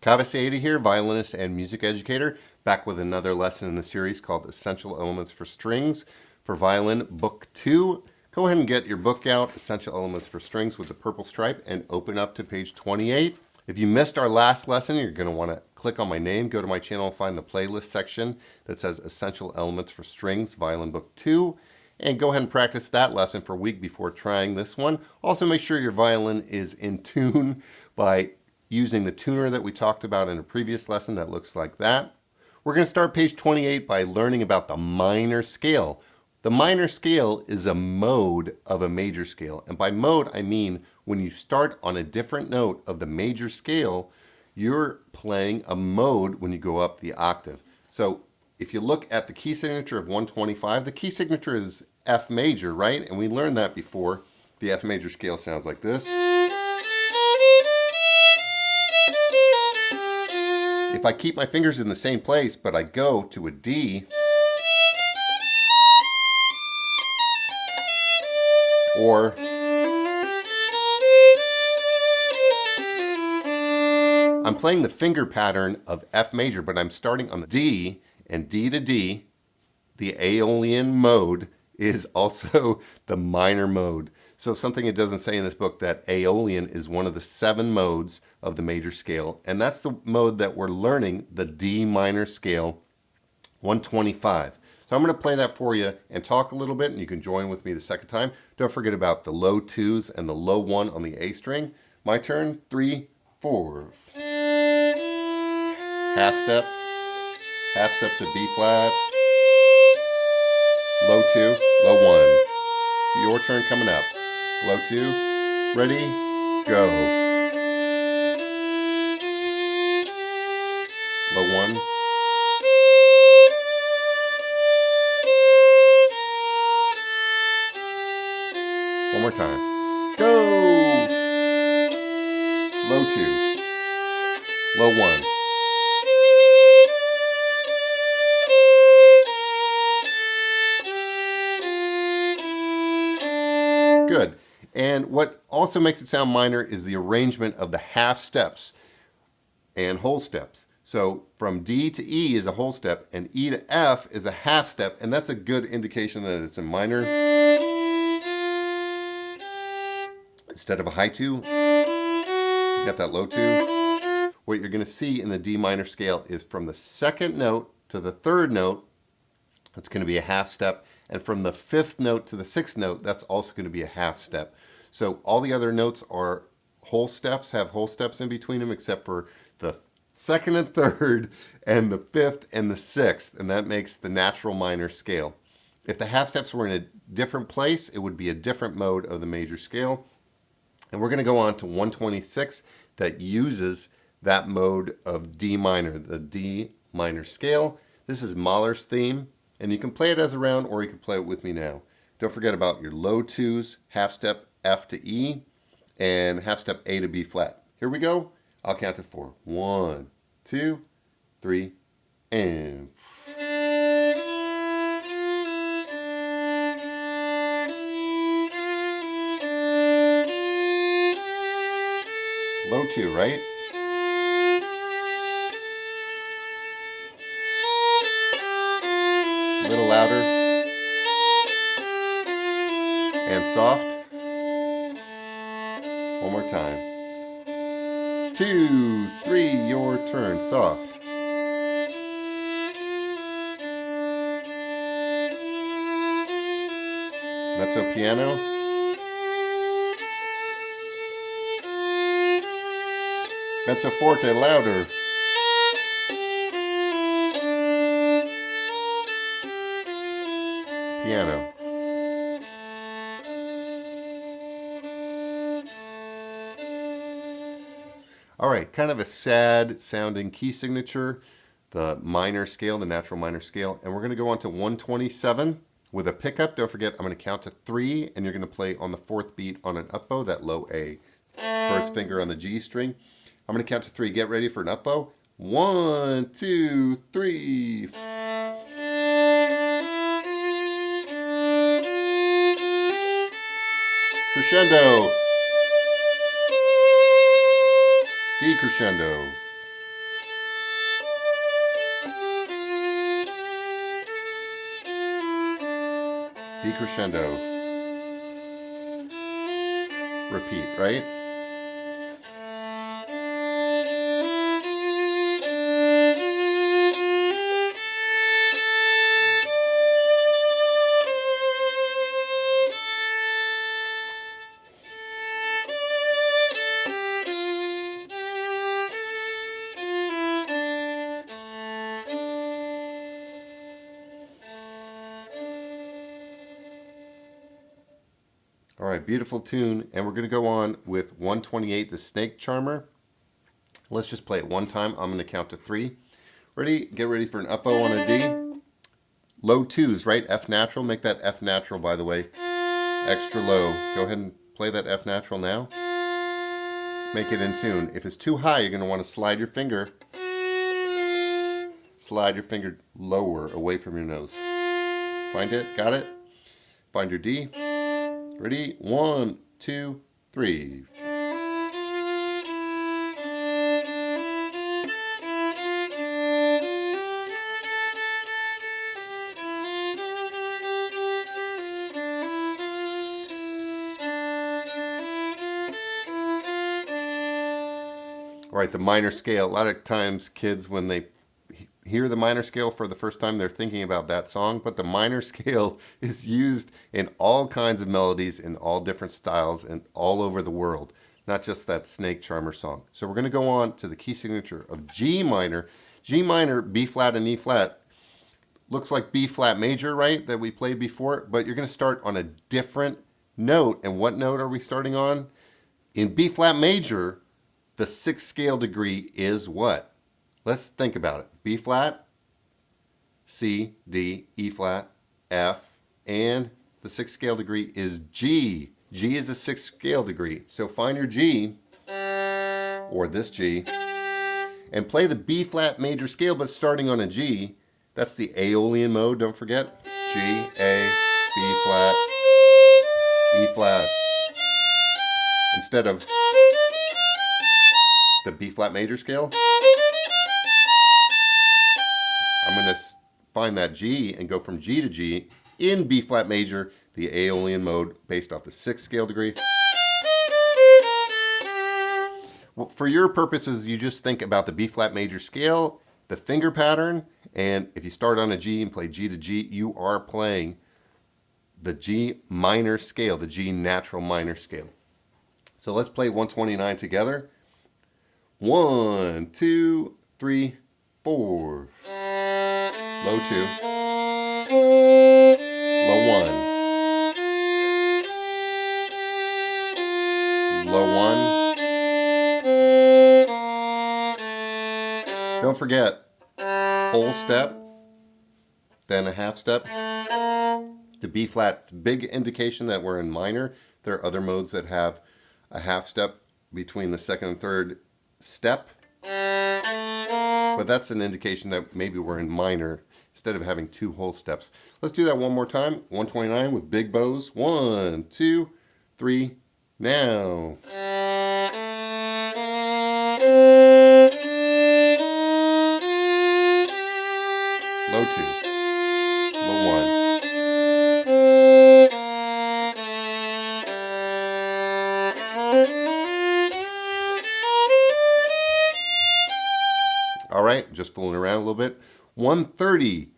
Kaveh here, violinist and music educator, back with another lesson in the series called Essential Elements for Strings for Violin Book 2. Go ahead and get your book out, Essential Elements for Strings with the purple stripe, and open up to page 28. If you missed our last lesson, you're going to want to click on my name, go to my channel, and find the playlist section that says Essential Elements for Strings, Violin Book 2. And go ahead and practice that lesson for a week before trying this one. Also make sure your violin is in tune by using the tuner that we talked about in a previous lesson that looks like that. We're going to start page 28 by learning about the minor scale. The minor scale is a mode of a major scale. And by mode, I mean when you start on a different note of the major scale, you're playing a mode when you go up the octave. So if you look at the key signature of 125, the key signature is F major, right? And we learned that before. The F major scale sounds like this. If I keep my fingers in the same place, but I go to a D, or I'm playing the finger pattern of F major, but I'm starting on the D, and D to D, the Aeolian mode, is also the minor mode. So something it doesn't say in this book, that Aeolian is one of the 7 modes of the major scale, and that's the mode that we're learning, the D minor scale, 125. So I'm going to play that for you and talk a little bit, and you can join with me the second time. Don't forget about the low 2s and the low 1 on the A string. My turn, 3, 4. Half step to B flat, low 2, low 1. Your turn coming up. Low 2, ready, go. Low 1. One more time. Go! Low 2. Low 1. Good. And what also makes it sound minor is the arrangement of the half steps and whole steps. So from D to E is a whole step, and E to F is a half step, and that's a good indication that it's a minor instead of a high 2. You got that low 2. What you're going to see in the D minor scale is from the second note to the third note, that's going to be a half step, and from the 5th note to the 6th note, that's also going to be a half step. So all the other notes are whole steps, have whole steps in between them, except for the 2nd and 3rd, and the 5th and the 6th, and that makes the natural minor scale. If the half steps were in a different place, it would be a different mode of the major scale. And we're going to go on to 126 that uses that mode of D minor, the D minor scale. This is Mahler's theme, and you can play it as a round or you can play it with me now. Don't forget about your low 2s, half step F to E, and half step A to B flat. Here we go. I'll count to 4. 1, 2, 3, and... Low 2, right? A little louder. And soft. One more time. 2, 3, your turn, soft. Mezzo piano. Mezzo forte, louder. Piano. All right, kind of a sad sounding key signature, the minor scale, the natural minor scale. And we're going to go on to 127 with a pickup. Don't forget, I'm going to count to 3, and you're going to play on the 4th beat on an up bow, that low A. First finger on the G string. I'm going to count to 3. Get ready for an up bow. 1, 2, 3. Crescendo. D crescendo. decrescendo, repeat, right? All right, beautiful tune. And we're going to go on with 128, the Snake Charmer. Let's just play it one time. I'm going to count to 3. Ready? Get ready for an up bow on a D. Low 2s, right? F natural. Make that F natural, by the way, extra low. Go ahead and play that F natural now. Make it in tune. If it's too high, you're going to want to slide your finger. Slide your finger lower, away from your nose. Find it? Got it? Find your D. Ready? 1, 2, 3. All right, the minor scale. A lot of times kids, when they hear the minor scale for the first time, they're thinking about that song, but the minor scale is used in all kinds of melodies in all different styles and all over the world, not just that Snake Charmer song. So we're going to go on to the key signature of G minor. G minor, B flat and E flat. Looks like B flat major, right, that we played before, but you're going to start on a different note. And what note are we starting on? In B flat major, the 6th scale degree is what? Let's think about it. B flat, C, D, E flat, F, and the 6th scale degree is G. G is the 6th scale degree. So find your G, or this G, and play the B flat major scale, but starting on a G. That's the Aeolian mode, don't forget. G, A, B flat, E flat. Instead of the B flat major scale, I'm going to find that G and go from G to G in B flat major, the Aeolian mode, based off the 6th scale degree. Well, for your purposes, you just think about the B flat major scale, the finger pattern, and if you start on a G and play G to G, you are playing the G minor scale, the G natural minor scale. So let's play 129 together. 1, 2, 3, 4. Low 2. Low 1. Low 1. Don't forget, whole step, then a half step. To B flat, it's a big indication that we're in minor. There are other modes that have a half step between the 2nd and 3rd step, but that's an indication that maybe we're in minor instead of having 2 whole steps. Let's do that one more time. 129 with big bows. 1, 2, 3, now. Low 2, low 1. All right, just fooling around a little bit. 130.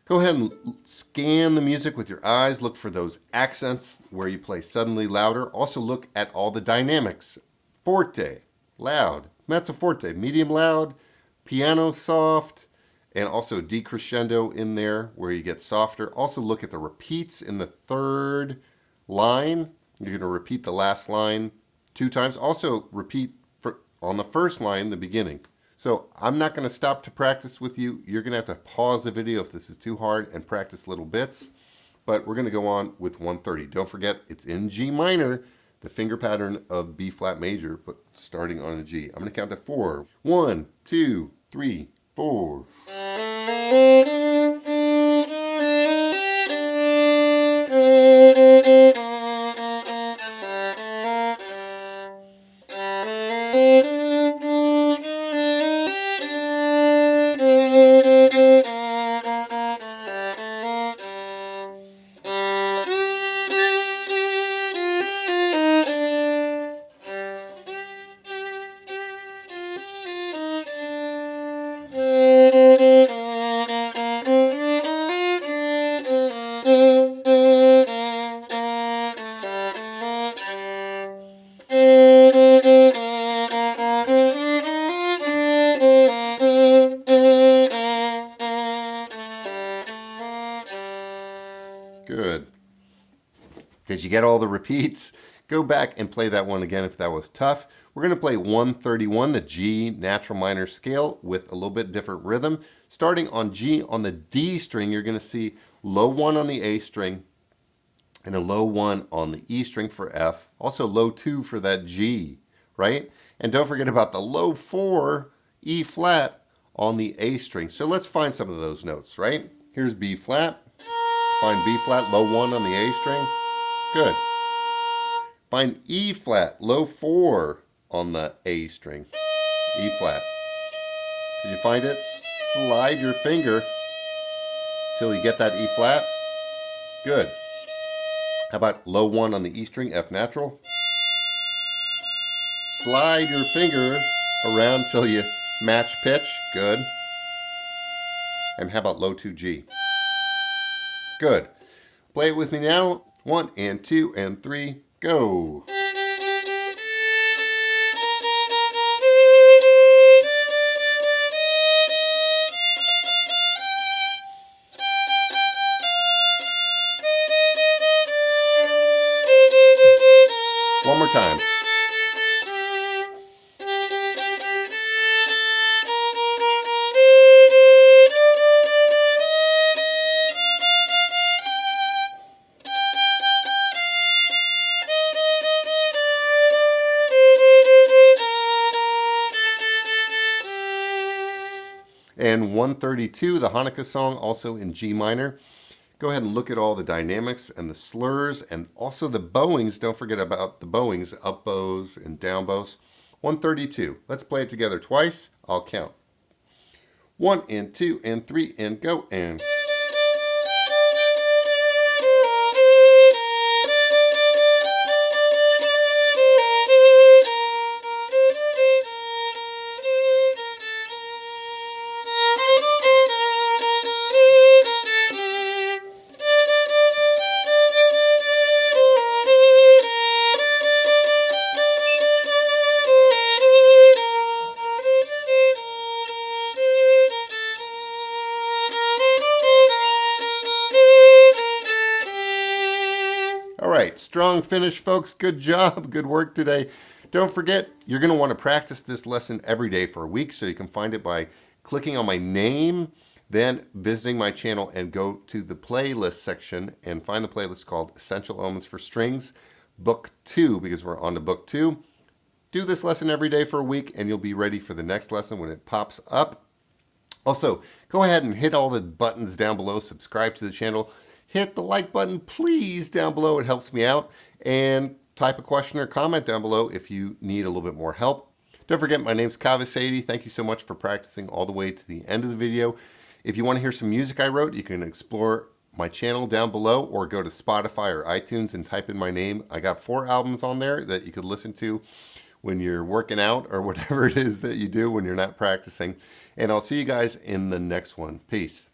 Go ahead and scan the music with your eyes. Look for those accents where you play suddenly louder. Also look at all the dynamics. Forte, loud. Mezzo forte, medium loud. Piano soft. And also decrescendo in there where you get softer. Also look at the repeats in the 3rd line. You're going to repeat the last line 2 times. Also repeat on the 1st line, the beginning. So I'm not going to stop to practice with you. You're going to have to pause the video if this is too hard and practice little bits. But we're going to go on with 130. Don't forget, it's in G minor, the finger pattern of B flat major, but starting on a G. I'm going to count to 4. 1, 2, 3, 4. Did you get all the repeats? Go back and play that one again if that was tough. We're going to play 131, the G natural minor scale, with a little bit different rhythm. Starting on G on the D string, you're going to see low 1 on the A string and a low 1 on the E string for F. Also low 2 for that G, right? And don't forget about the low 4 E flat on the A string. So let's find some of those notes, right? Here's B flat. Find B flat, low 1 on the A string. Good. Find E flat, low 4 on the A string. E flat. Did you find it? Slide your finger till you get that E flat. Good. How about low 1 on the E string, F natural? Slide your finger around till you match pitch. Good. And how about low 2 G? Good. Play it with me now. 1 and 2 and 3, go. One more time. And 132, the Hanukkah song, also in G minor. Go ahead and look at all the dynamics and the slurs and also the bowings. Don't forget about the bowings, up bows and down bows. 132. Let's play it together twice. I'll count. 1 and 2 and 3 and go and. All right, strong finish, folks. Good job. Good work today. Don't forget, you're going to want to practice this lesson every day for a week, so you can find it by clicking on my name, then visiting my channel and go to the playlist section and find the playlist called Essential Elements for Strings, Book 2, because we're on to Book 2. Do this lesson every day for a week, and you'll be ready for the next lesson when it pops up. Also, go ahead and hit all the buttons down below. Subscribe to the channel. Hit the like button, please, down below. It helps me out. And type a question or comment down below if you need a little bit more help. Don't forget, my name's Kaveh. Thank you so much for practicing all the way to the end of the video. If you want to hear some music I wrote, you can explore my channel down below or go to Spotify or iTunes and type in my name. I got 4 albums on there that you could listen to when you're working out or whatever it is that you do when you're not practicing. And I'll see you guys in the next one. Peace.